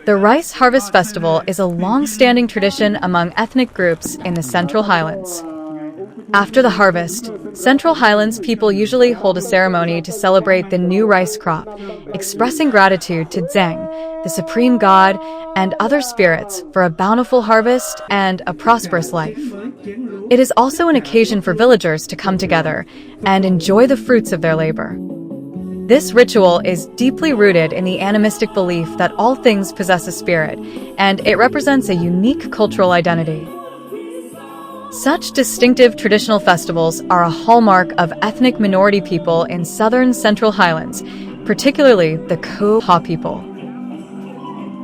The Rice Harvest Festival is a long-standing tradition among ethnic groups in the Central Highlands. After the harvest, Central Highlands people usually hold a ceremony to celebrate the new rice crop, expressing gratitude to Dzeng, the supreme god, and other spirits for a bountiful harvest and a prosperous life. It is also an occasion for villagers to come together and enjoy the fruits of their labor. This ritual is deeply rooted in the animistic belief that all things possess a spirit, and it represents a unique cultural identity. Such distinctive traditional festivals are a hallmark of ethnic minority people in southern Central Highlands, particularly the Ko Ha people.